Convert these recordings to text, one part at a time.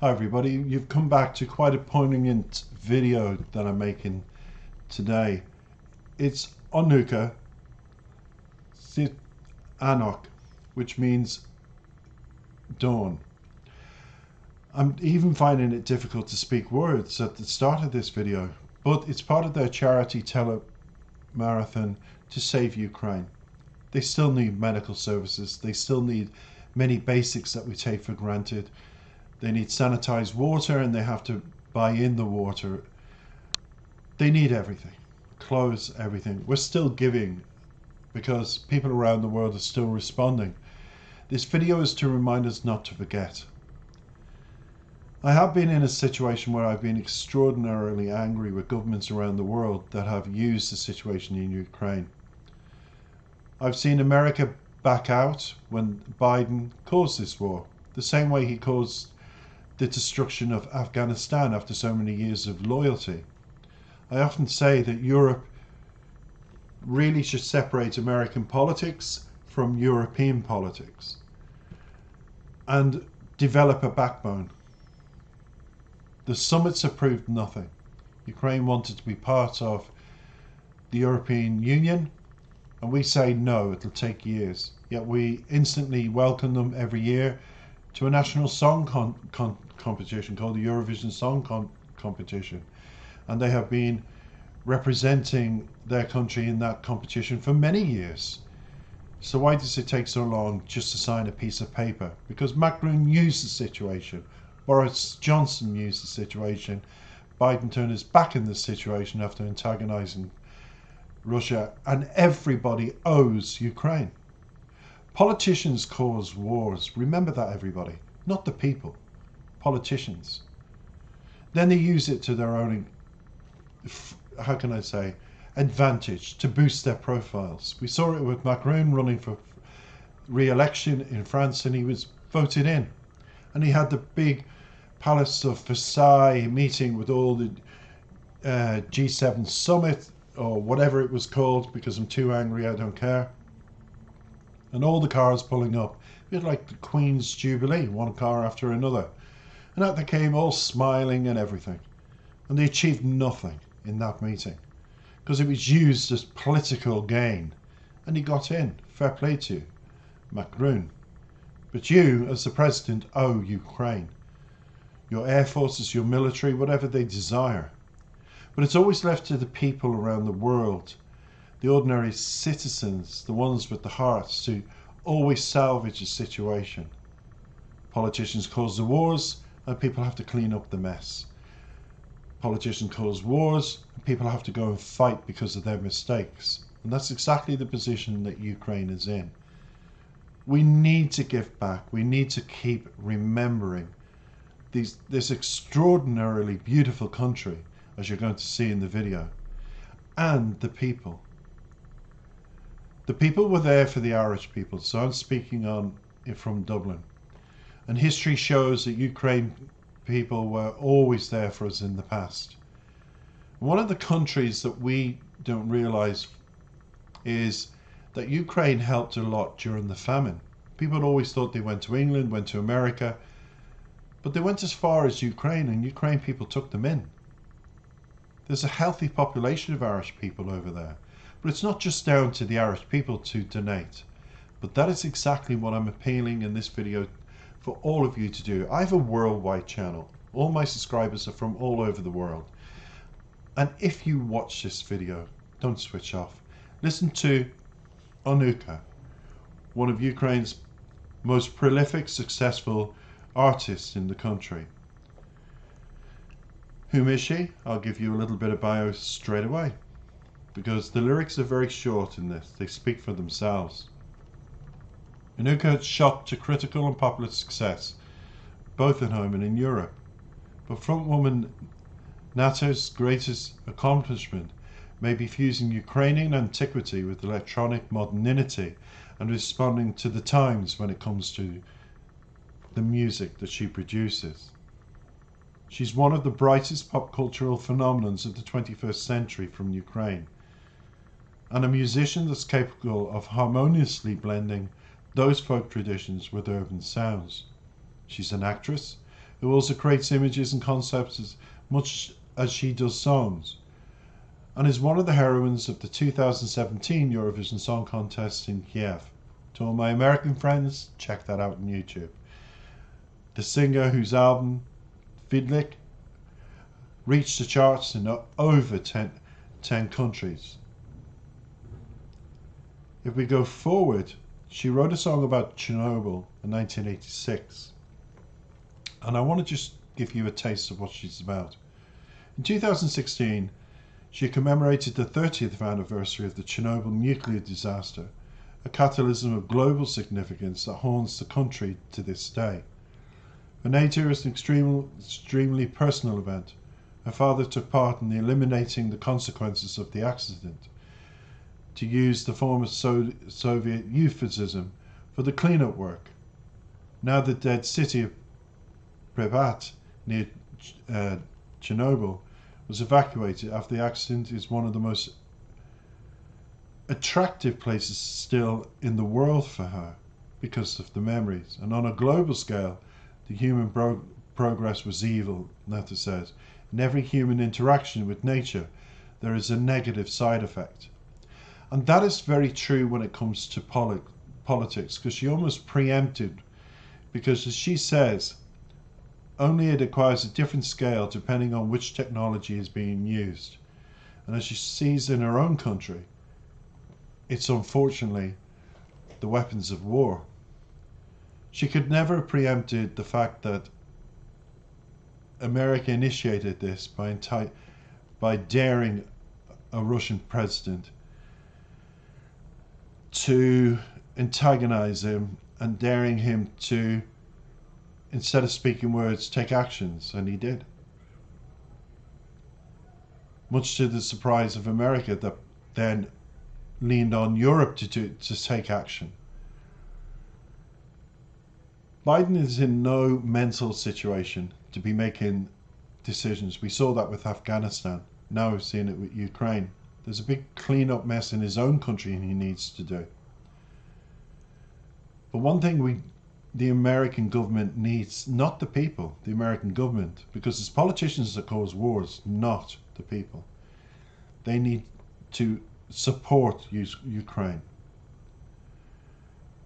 Hi everybody, you've come back to quite a poignant video that I'm making today. It's Onukka Sit Anok, which means dawn. I'm even finding it difficult to speak words at the start of this video, but it's part of their charity telemarathon to save Ukraine. They still need medical services, they still need many basics that we take for granted. They need sanitized water and they have to buy in the water. They need everything. Clothes, everything. We're still giving because people around the world are still responding. This video is to remind us not to forget. I have been in a situation where I've been extraordinarily angry with governments around the world that have used the situation in Ukraine. I've seen America back out when Biden caused this war, the same way he caused the destruction of Afghanistan after so many years of loyalty. I often say that Europe really should separate American politics from European politics and develop a backbone. The summits have proved nothing. Ukraine wanted to be part of the European Union, and we say no, it'll take years. Yet we instantly welcome them every year to a national song competition called the Eurovision Song Competition, and they have been representing their country in that competition for many years. So why does it take so long just to sign a piece of paper? Because Macron used the situation, Boris Johnson used the situation, Biden turned his back in this situation after antagonizing Russia, and everybody owes Ukraine. Politicians cause wars. Remember that, everybody. Not the people. Politicians. Then they use it to their own, how can I say, advantage to boost their profiles. We saw it with Macron running for re-election in France, and he was voted in. And he had the big Palace of Versailles meeting with all the G7 summit, or whatever it was called, because I'm too angry, I don't care. And all the cars pulling up. It was like the Queen's Jubilee, one car after another. And out they came, all smiling and everything. And they achieved nothing in that meeting, because it was used as political gain. And he got in. Fair play to you, Macron. But you, as the president, owe Ukraine. Your air forces, your military, whatever they desire. But it's always left to the people around the world, the ordinary citizens, the ones with the hearts, to always salvage a situation. Politicians cause the wars, and people have to clean up the mess. Politicians cause wars, and people have to go and fight because of their mistakes. And that's exactly the position that Ukraine is in. We need to give back. We need to keep remembering this extraordinarily beautiful country, as you're going to see in the video, and the people. The people were there for the Irish people, so I'm speaking on from Dublin. And history shows that Ukraine people were always there for us in the past. One of the countries that we don't realize is that Ukraine helped a lot during the famine. People always thought they went to England, went to America, but they went as far as Ukraine, and Ukraine people took them in. There's a healthy population of Irish people over there. But it's not just down to the Irish people to donate. But that is exactly what I'm appealing in this video for all of you to do. I have a worldwide channel. All my subscribers are from all over the world. And if you watch this video, don't switch off. Listen to Onukka, one of Ukraine's most prolific, successful artists in the country. Whom is she? I'll give you a little bit of bio straight away, because the lyrics are very short in this. They speak for themselves. Onukka shot to critical and popular success, both at home and in Europe. But frontwoman Nata's greatest accomplishment may be fusing Ukrainian antiquity with electronic modernity and responding to the times when it comes to the music that she produces. She's one of the brightest pop cultural phenomenons of the 21st century from Ukraine, and a musician that's capable of harmoniously blending those folk traditions with urban sounds. She's an actress, who also creates images and concepts as much as she does songs, and is one of the heroines of the 2017 Eurovision Song Contest in Kiev. To all my American friends, check that out on YouTube. The singer, whose album Vidlik reached the charts in over 10 countries. If we go forward, she wrote a song about Chernobyl in 1986. And I want to just give you a taste of what she's about. In 2016, she commemorated the 30th anniversary of the Chernobyl nuclear disaster, a catalysm of global significance that haunts the country to this day. For Nadia, it's an extremely personal event. Her father took part in eliminating the consequences of the accident, to use the former Soviet euphemism for the cleanup work. Now the dead city of Pripyat near Chernobyl was evacuated after the accident, is one of the most attractive places still in the world for her because of the memories. And on a global scale, the human progress was evil, Nata says. In every human interaction with nature, there is a negative side effect. And that is very true when it comes to politics, because she almost preempted, because as she says, only it acquires a different scale depending on which technology is being used. And as she sees in her own country, it's unfortunately the weapons of war. She could never have preempted the fact that America initiated this by daring a Russian president to antagonize him and daring him to, instead of speaking words, take actions, and he did. Much to the surprise of America, that then leaned on Europe to take action. Biden is in no mental situation to be making decisions. We saw that with Afghanistan. Now we've seen it with Ukraine. There's a big clean-up mess in his own country and he needs to do. But one thing the American government needs, not the people, the American government, because it's politicians that cause wars, not the people. They need to support Ukraine.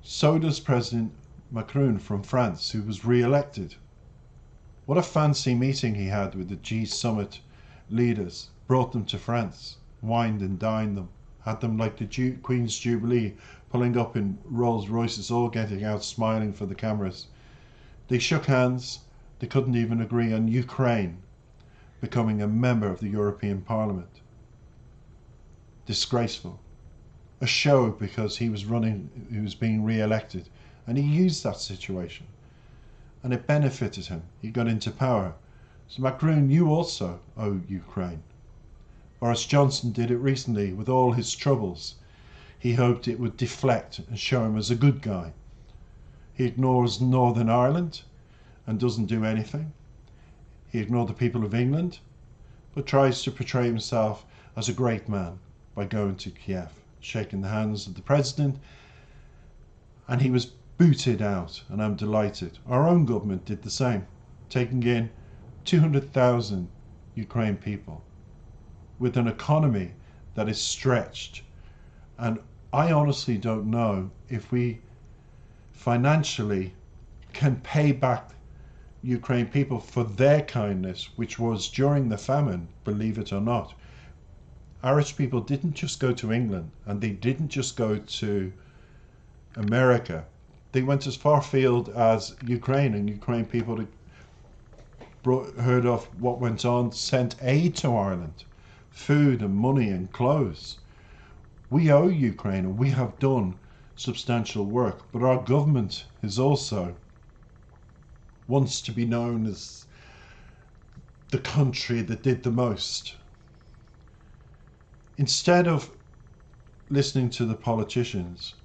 So does President Macron from France, who was re-elected. What a fancy meeting he had with the G7 leaders. Brought them to France, wined and dined them, had them like the Queen's Jubilee, pulling up in Rolls Royces, all getting out smiling for the cameras. They shook hands. They couldn't even agree on Ukraine becoming a member of the European Parliament. Disgraceful. A show because he was being re-elected, and he used that situation, and it benefited him. He got into power. So Macron, you also owe Ukraine. Boris Johnson did it recently with all his troubles. He hoped it would deflect and show him as a good guy. He ignores Northern Ireland and doesn't do anything. He ignored the people of England, but tries to portray himself as a great man by going to Kiev, shaking the hands of the president, and he was booted out, and I'm delighted. Our own government did the same, taking in 200,000 Ukraine people with an economy that is stretched. And I honestly don't know if we financially can pay back Ukraine people for their kindness, which was during the famine, believe it or not. Irish people didn't just go to England, and they didn't just go to America. They went as far afield as Ukraine, and Ukraine people heard of what went on, sent aid to Ireland, food and money and clothes. We owe Ukraine, and we have done substantial work, but our government is also wants to be known as the country that did the most. Instead of listening to the politicians,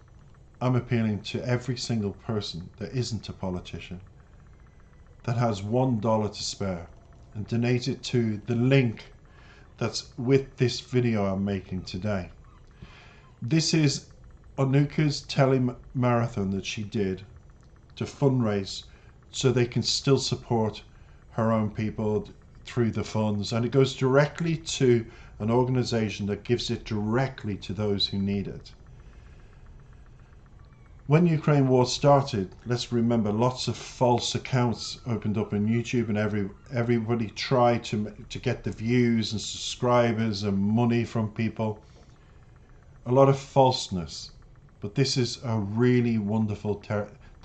I'm appealing to every single person that isn't a politician, that has $1 to spare, and donate it to the link that's with this video I'm making today. This is Anuka's telemarathon that she did to fundraise so they can still support her own people through the funds, and it goes directly to an organization that gives it directly to those who need it. When the Ukraine war started, let's remember, lots of false accounts opened up on YouTube, and everybody tried to get the views and subscribers and money from people. A lot of falseness, but this is a really wonderful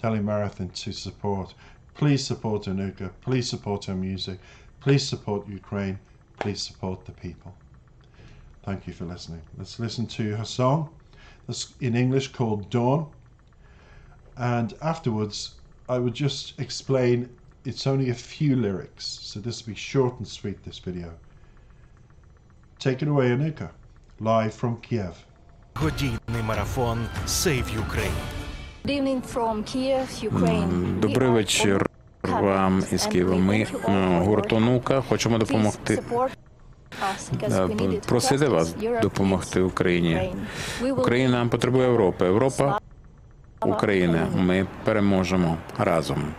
telemarathon to support. Please support Anuka, please support her music, please support Ukraine, please support the people. Thank you for listening. Let's listen to her song that's in English called Dawn. And afterwards, I would just explain, it's only a few lyrics, so this will be short and sweet, this video. Take it away, Anuka, live from Kiev. Годинний марафон Save Ukraine. Good evening from Kiev, Ukraine. Добрий вечір вам із Києва. Ми, гурт Онука, хочемо допомогти. Просити вас допомогти Україні. Україна потребує Європи. Європа – Україна. Ми переможемо разом.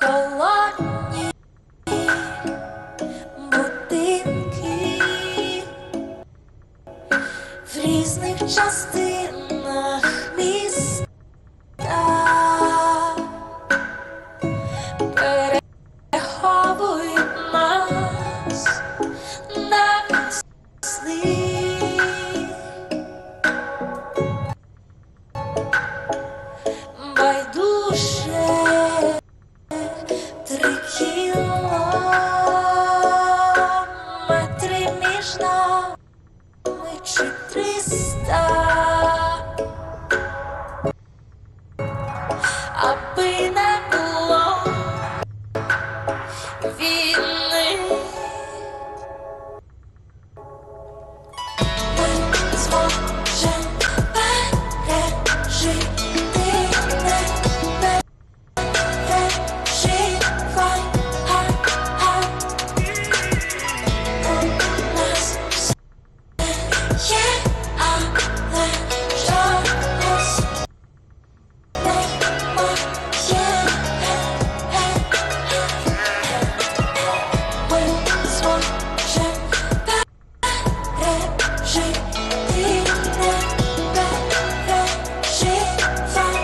Холодні будинки в різних частинах міста переховують нас на сни. Байдуже 3 кілометри між нами чи 300, аби не було війни. Ми зможем пережити, не переживай. У нас все є, але чогось немає. Ми зможем пережити, не переживай.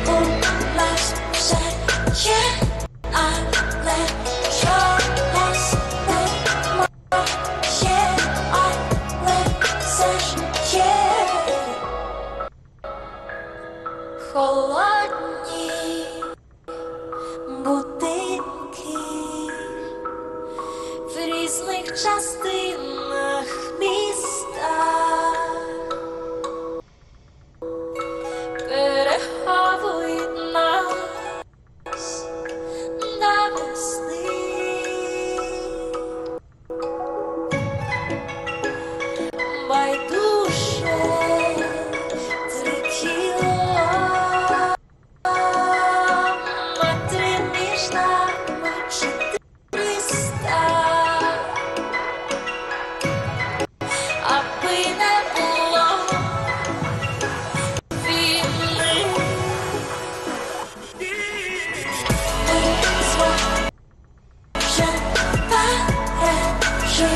У нас все є, але чогось немає, але все ж є. Холодні будинки в різних частинах міста переховують нас на весни. Байдуже 3 кілометри між нами чи 300, аби не було війни. Ми зможем пережити,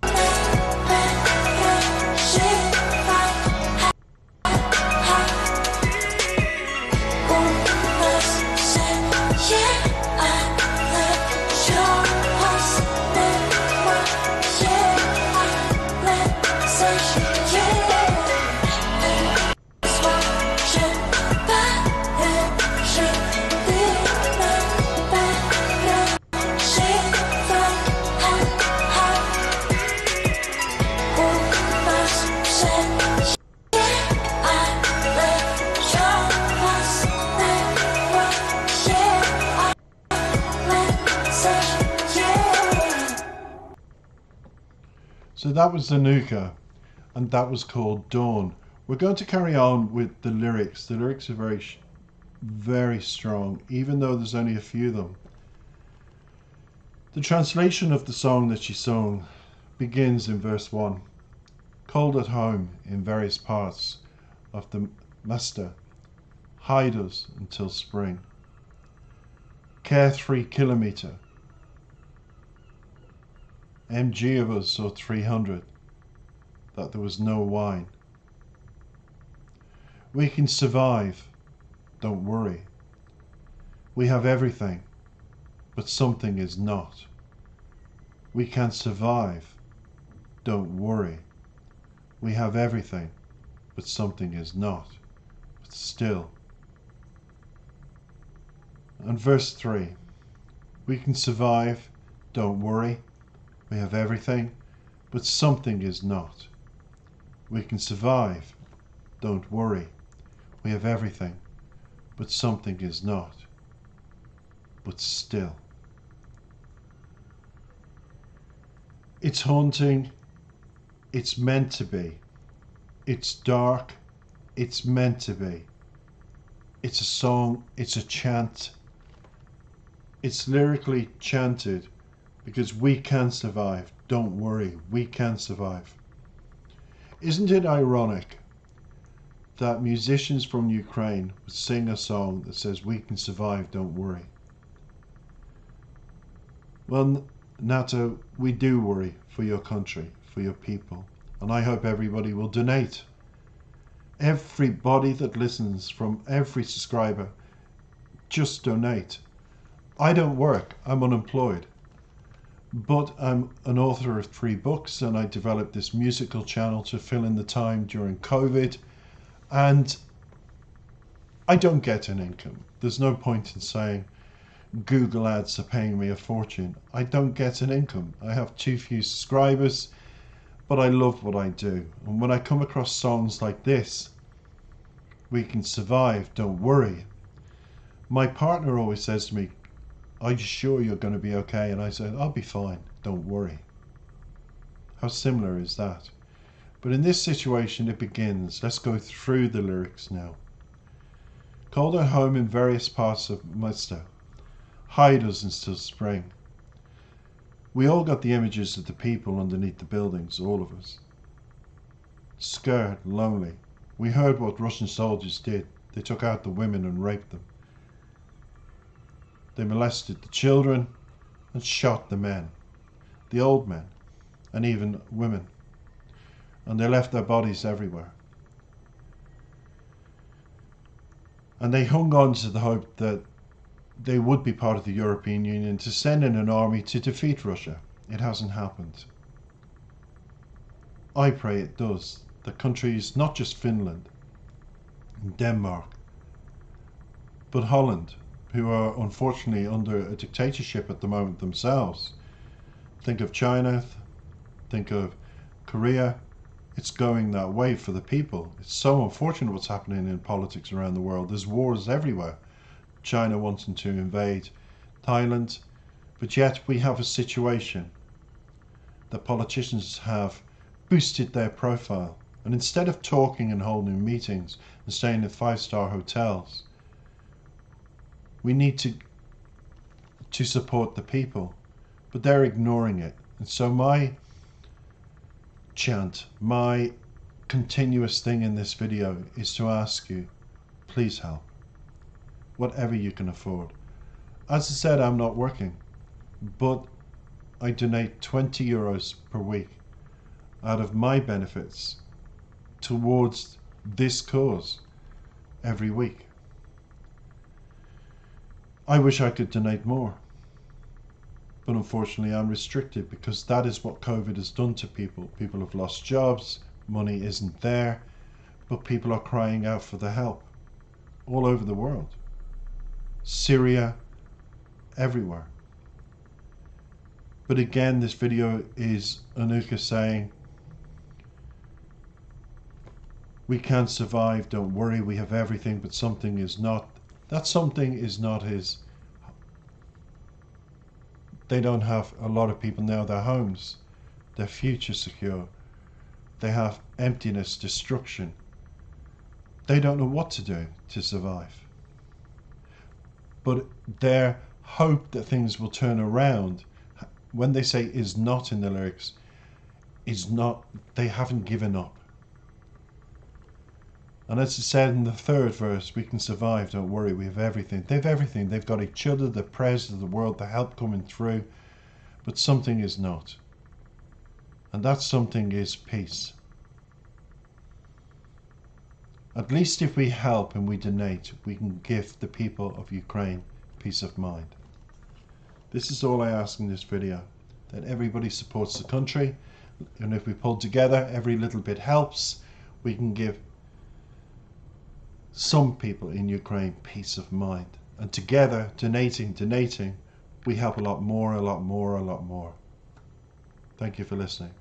не переживай. У нас все є, але чогось немає, але все ж є. Ми зможем пережити, не переживай. У нас все є, але чогось немає, але все ж є. So that was Anuka, and that was called Dawn. We're going to carry on with the lyrics. The lyrics are very strong, even though there's only a few of them. The translation of the song that she sung begins in verse 1. Cold at home in various parts of the Mesta, hide us until spring. Care 3 kilometer, MG of us or 300, that there was no wine. We can survive, don't worry. We have everything, but something is not. We can survive, don't worry. We have everything, but something is not. But still. And verse 3. We can survive, don't worry. We have everything, but something is not. We can survive, don't worry. We have everything, but something is not. But still. It's haunting. It's meant to be. It's dark. It's meant to be. It's a song. It's a chant. It's lyrically chanted because we can survive. Don't worry. We can survive. Isn't it ironic that musicians from Ukraine would sing a song that says we can survive, don't worry? Well, NATO, we do worry for your country, for your people, and I hope everybody will donate. Everybody that listens, from every subscriber, just donate. I don't work, I'm unemployed, but I'm an author of 3 books, and I developed this musical channel to fill in the time during COVID, and I don't get an income. There's no point in saying Google ads are paying me a fortune. I don't get an income. I have too few subscribers, but I love what I do. And when I come across songs like this, we can survive, don't worry. My partner always says to me, are you sure you're going to be okay? And I say, I'll be fine, don't worry. How similar is that? But in this situation it begins. Let's go through the lyrics now. Cold at home in various parts of Mesta, hide us until spring. We all got the images of the people underneath the buildings, all of us. Scared, lonely. We heard what Russian soldiers did. They took out the women and raped them. They molested the children and shot the men, the old men, and even women. And they left their bodies everywhere. And they hung on to the hope that they would be part of the European Union to send in an army to defeat Russia. It hasn't happened. I pray it does. The countries, not just Finland and Denmark, but Holland, who are unfortunately under a dictatorship at the moment themselves. Think of China, think of Korea. It's going that way for the people. It's so unfortunate what's happening in politics around the world. There's wars everywhere. China wanting to invade Thailand, but yet we have a situation that politicians have boosted their profile, and instead of talking and holding meetings and staying in 5-star hotels, we need to support the people, but they're ignoring it. And so my chant, my continuous thing in this video is to ask you, please help. Whatever you can afford. As I said, I'm not working, but I donate 20 euros per week out of my benefits towards this cause every week. I wish I could donate more, but unfortunately I'm restricted because that is what COVID has done to people. People have lost jobs, money isn't there, but people are crying out for the help all over the world. Syria, everywhere. But again, this video is Anuka saying, we can survive, don't worry, we have everything, but something is not. That something is not his. They don't have, a lot of people now, their homes, their future secure. They have emptiness, destruction. They don't know what to do to survive. But their hope that things will turn around, when they say is not in the lyrics, is not, they haven't given up. And as it said in the third verse, we can survive, don't worry, we have everything. They've everything. They've got each other, the prayers of the world, the help coming through. But something is not. And that something is peace. At least if we help and we donate, we can give the people of Ukraine peace of mind. This is all I ask in this video, that everybody supports the country, and if we pull together, every little bit helps. We can give some people in Ukraine peace of mind. And together, donating, we help a lot more. Thank you for listening.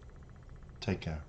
Take care.